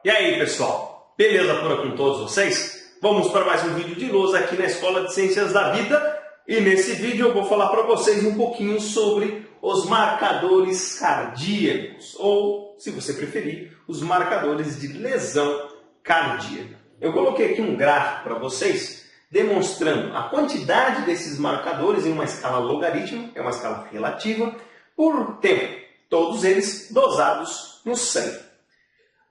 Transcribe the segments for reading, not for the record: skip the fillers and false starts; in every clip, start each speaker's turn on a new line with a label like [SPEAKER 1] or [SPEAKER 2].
[SPEAKER 1] E aí, pessoal? Beleza pura com todos vocês? Vamos para mais um vídeo de luz aqui na Escola de Ciências da Vida. E nesse vídeo eu vou falar para vocês um pouquinho sobre os marcadores cardíacos, ou, se você preferir, os marcadores de lesão cardíaca. Eu coloquei aqui um gráfico para vocês, demonstrando a quantidade desses marcadores em uma escala logarítmica, é uma escala relativa, por tempo, todos eles dosados no sangue.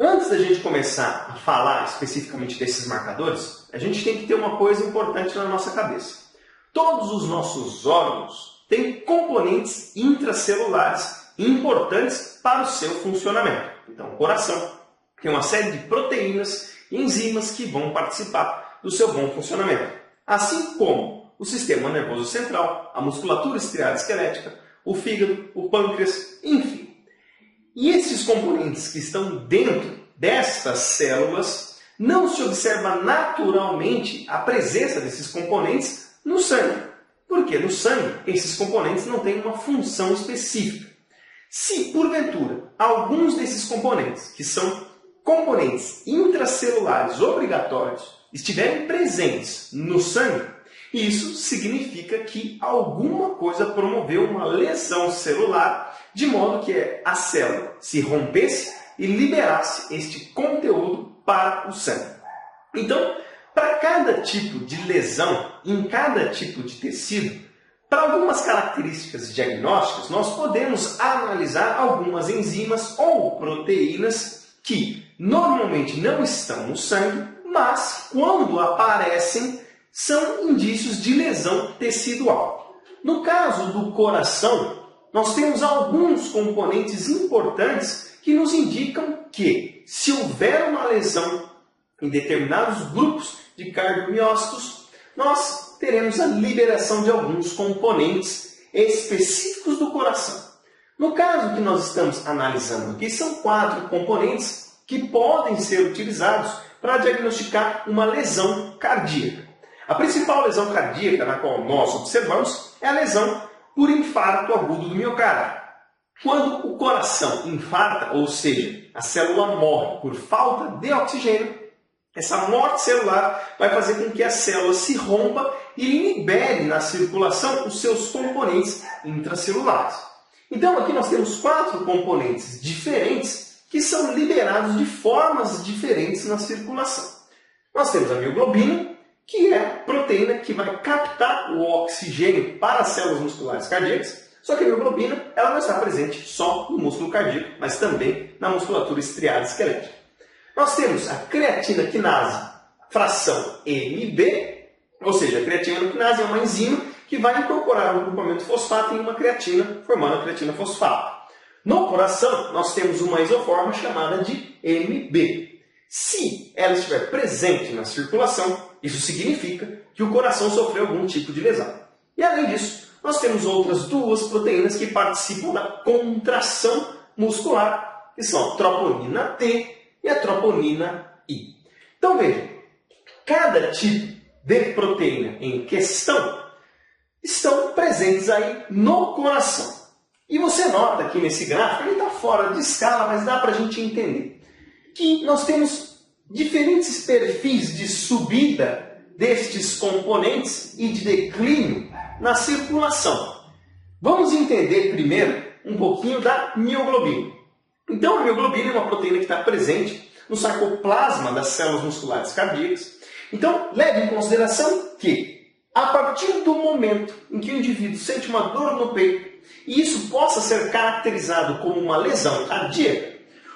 [SPEAKER 1] Antes da gente começar a falar especificamente desses marcadores, a gente tem que ter uma coisa importante na nossa cabeça. Todos os nossos órgãos têm componentes intracelulares importantes para o seu funcionamento. Então, o coração tem uma série de proteínas e enzimas que vão participar do seu bom funcionamento. Assim como o sistema nervoso central, a musculatura estriada esquelética, o fígado, o pâncreas, enfim. E esses componentes que estão dentro destas células, não se observa naturalmente a presença desses componentes no sangue. Porque no sangue, esses componentes não têm uma função específica. Se, porventura, alguns desses componentes, que são componentes intracelulares obrigatórios, estiverem presentes no sangue, isso significa que alguma coisa promoveu uma lesão celular, de modo que a célula se rompesse e liberasse este conteúdo para o sangue. Então, para cada tipo de lesão, em cada tipo de tecido, para algumas características diagnósticas, nós podemos analisar algumas enzimas ou proteínas que normalmente não estão no sangue, mas quando aparecem, são indícios de lesão tecidual. No caso do coração, nós temos alguns componentes importantes que nos indicam que, se houver uma lesão em determinados grupos de cardiomiócitos, nós teremos a liberação de alguns componentes específicos do coração. No caso que nós estamos analisando aqui, são 4 componentes que podem ser utilizados para diagnosticar uma lesão cardíaca. A principal lesão cardíaca na qual nós observamos é a lesão por infarto agudo do miocárdio. Quando o coração infarta, ou seja, a célula morre por falta de oxigênio, essa morte celular vai fazer com que a célula se rompa e libere na circulação os seus componentes intracelulares. Então aqui nós temos 4 componentes diferentes que são liberados de formas diferentes na circulação. Nós temos a mioglobina, que é a proteína que vai captar o oxigênio para as células musculares cardíacas. Só que a mioglobina ela não está presente só no músculo cardíaco, mas também na musculatura estriada esquelética. Nós temos a creatina quinase, fração MB, ou seja, a creatina quinase é uma enzima que vai incorporar um grupamento fosfato em uma creatina, formando a creatina fosfato. No coração, nós temos uma isoforma chamada de MB. Se ela estiver presente na circulação, isso significa que o coração sofreu algum tipo de lesão. E além disso, nós temos outras 2 proteínas que participam da contração muscular, que são a troponina T e a troponina I. Então veja, cada tipo de proteína em questão estão presentes aí no coração. E você nota aqui nesse gráfico, ele está fora de escala, mas dá para a gente entender que nós temos diferentes perfis de subida destes componentes e de declínio na circulação. Vamos entender primeiro um pouquinho da mioglobina. Então, a mioglobina é uma proteína que está presente no sarcoplasma das células musculares cardíacas. Então, leve em consideração que, a partir do momento em que o indivíduo sente uma dor no peito, e isso possa ser caracterizado como uma lesão cardíaca,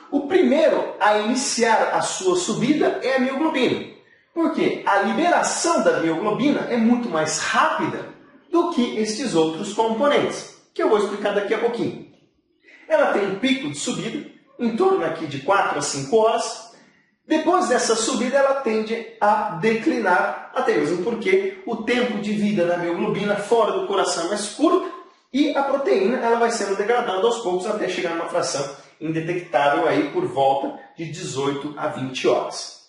[SPEAKER 1] o primeiro a iniciar a sua subida é a mioglobina. Porque a liberação da mioglobina é muito mais rápida do que estes outros componentes, que eu vou explicar daqui a pouquinho. Ela tem um pico de subida, em torno aqui de 4 a 5 horas. Depois dessa subida, ela tende a declinar, até mesmo porque o tempo de vida da mioglobina fora do coração é mais curto e a proteína ela vai sendo degradada aos poucos até chegar numa fração indetectável aí por volta de 18 a 20 horas.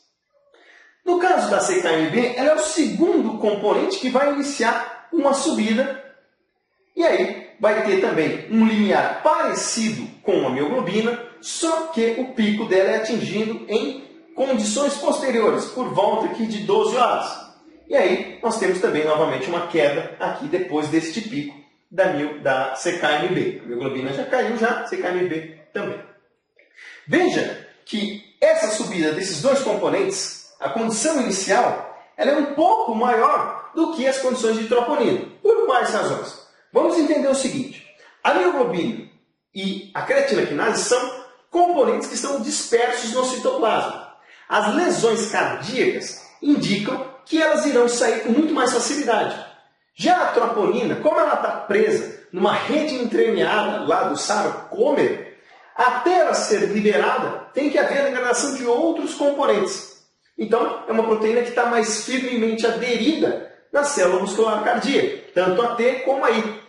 [SPEAKER 1] No caso da CKMB, ela é o segundo componente que vai iniciar uma subida e aí vai ter também um limiar parecido com a mioglobina, só que o pico dela é atingido em condições posteriores, por volta aqui de 12 horas. E aí nós temos também novamente uma queda aqui depois deste pico da CKMB. A hemoglobina já caiu, CKMB também. Veja que essa subida desses dois componentes, a condição inicial, ela é um pouco maior do que as condições de troponina. Por quais razões? Vamos entender o seguinte. A mioglobina e a creatina quinase são componentes que estão dispersos no citoplasma. As lesões cardíacas indicam que elas irão sair com muito mais facilidade. Já a troponina, como ela está presa numa rede entremeada lá do sarcômero, até ela ser liberada, tem que haver a degradação de outros componentes. Então, é uma proteína que está mais firmemente aderida na célula muscular cardíaca, tanto a T como a I.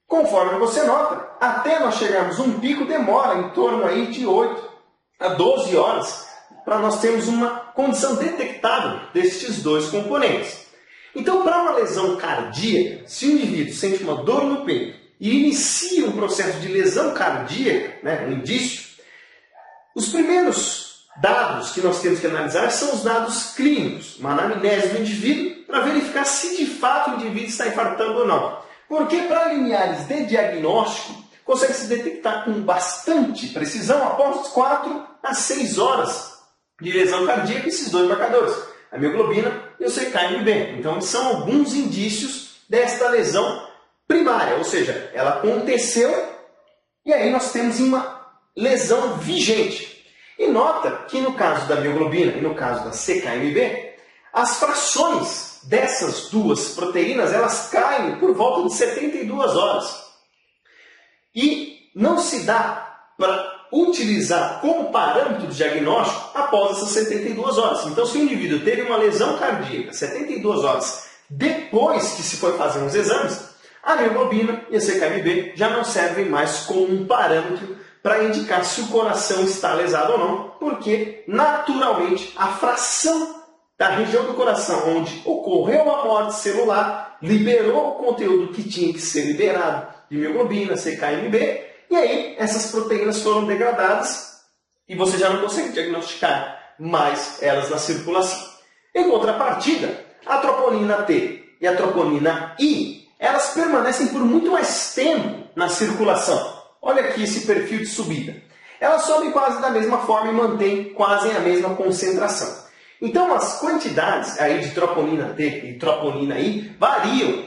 [SPEAKER 1] Conforme você nota, até nós chegarmos a um pico demora em torno aí de 8 a 12 horas para nós termos uma condição detectável destes dois componentes. Então, para uma lesão cardíaca, se o indivíduo sente uma dor no peito e inicia um processo de lesão cardíaca, um indício, os primeiros dados que nós temos que analisar são os dados clínicos, uma anamnese do indivíduo, para verificar se de fato o indivíduo está infartando ou não. Porque para limiares de diagnóstico, consegue se detectar com bastante precisão após 4 a 6 horas de lesão cardíaca esses dois marcadores, a mioglobina e o CKMB. Então, são alguns indícios desta lesão primária, ou seja, ela aconteceu e aí nós temos uma lesão vigente. E nota que no caso da mioglobina e no caso da CKMB, as frações dessas duas proteínas elas caem por volta de 72 horas. E não se dá para utilizar como parâmetro de diagnóstico após essas 72 horas. Então, se o indivíduo teve uma lesão cardíaca 72 horas depois que se foi fazer os exames, a mioglobina e a CKMB já não servem mais como um parâmetro para indicar se o coração está lesado ou não, porque, naturalmente, a fração da região do coração onde ocorreu a morte celular liberou o conteúdo que tinha que ser liberado de mioglobina, CKMB, e aí essas proteínas foram degradadas e você já não consegue diagnosticar mais elas na circulação. Em contrapartida, a troponina T e a troponina I, elas permanecem por muito mais tempo na circulação. Olha aqui esse perfil de subida. Elas sobem quase da mesma forma e mantêm quase a mesma concentração. Então as quantidades aí de troponina T e troponina I variam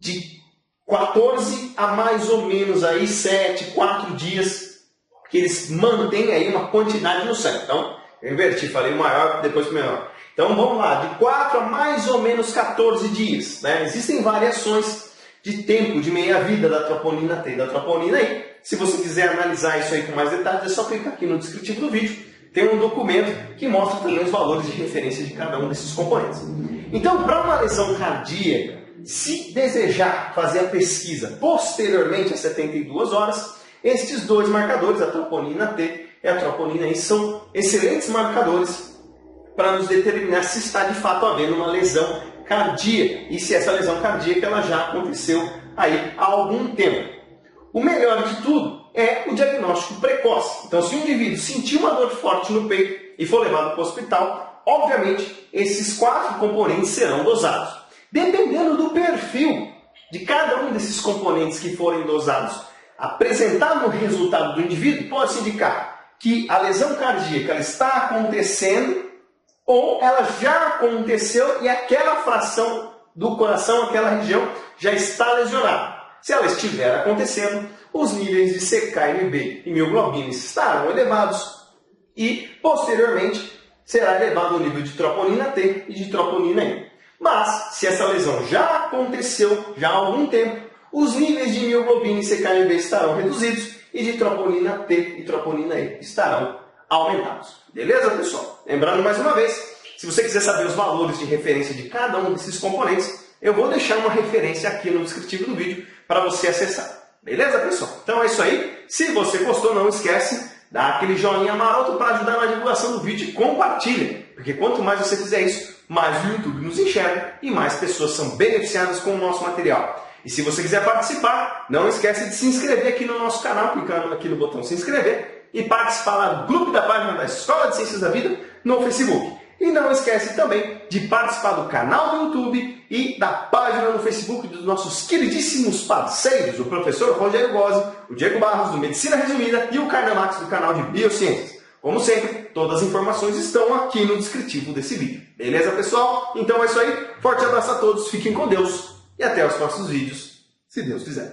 [SPEAKER 1] de 14 a mais ou menos aí 7, 4 dias que eles mantêm aí uma quantidade no sangue. Então, eu inverti, falei o maior, depois o menor. Então, vamos lá, de 4 a mais ou menos 14 dias. Existem variações de tempo, de meia-vida da troponina T e da troponina I. Se você quiser analisar isso aí com mais detalhes, é só clicar aqui no descritivo do vídeo. Tem um documento que mostra também os valores de referência de cada um desses componentes. Então, para uma lesão cardíaca, se desejar fazer a pesquisa posteriormente a 72 horas, estes dois marcadores, a troponina T e a troponina I, são excelentes marcadores para nos determinar se está de fato havendo uma lesão cardíaca e se essa lesão cardíaca ela já aconteceu aí há algum tempo. O melhor de tudo é o diagnóstico precoce. Então, se o indivíduo sentir uma dor forte no peito e for levado para o hospital, obviamente esses 4 componentes serão dosados. Dependendo do perfil de cada um desses componentes que forem dosados, apresentado no resultado do indivíduo, pode-se indicar que a lesão cardíaca ela está acontecendo ou ela já aconteceu e aquela fração do coração, aquela região, já está lesionada. Se ela estiver acontecendo, os níveis de CKMB e mioglobina estarão elevados e, posteriormente, será elevado o nível de troponina T e de troponina I. Mas, se essa lesão já aconteceu já há algum tempo, os níveis de mioglobina e CKMB estarão reduzidos e de troponina T e troponina I estarão aumentados. Beleza, pessoal? Lembrando mais uma vez, se você quiser saber os valores de referência de cada um desses componentes, eu vou deixar uma referência aqui no descritivo do vídeo para você acessar. Beleza, pessoal? Então é isso aí. Se você gostou, não esquece, dá aquele joinha maroto para ajudar na divulgação do vídeo e compartilha. Porque quanto mais você fizer isso, mais o YouTube nos enxerga e mais pessoas são beneficiadas com o nosso material. E se você quiser participar, não esquece de se inscrever aqui no nosso canal, clicando aqui no botão se inscrever e participar lá do grupo da página da Escola de Ciências da Vida no Facebook. E não esquece também de participar do canal do YouTube e da página no Facebook dos nossos queridíssimos parceiros, o professor Rogério Gozzi, o Diego Barros, do Medicina Resumida, e o Carnamax, do canal de Biociências. Como sempre, todas as informações estão aqui no descritivo desse vídeo. Beleza, pessoal? Então é isso aí. Forte abraço a todos, fiquem com Deus e até os próximos vídeos, se Deus quiser.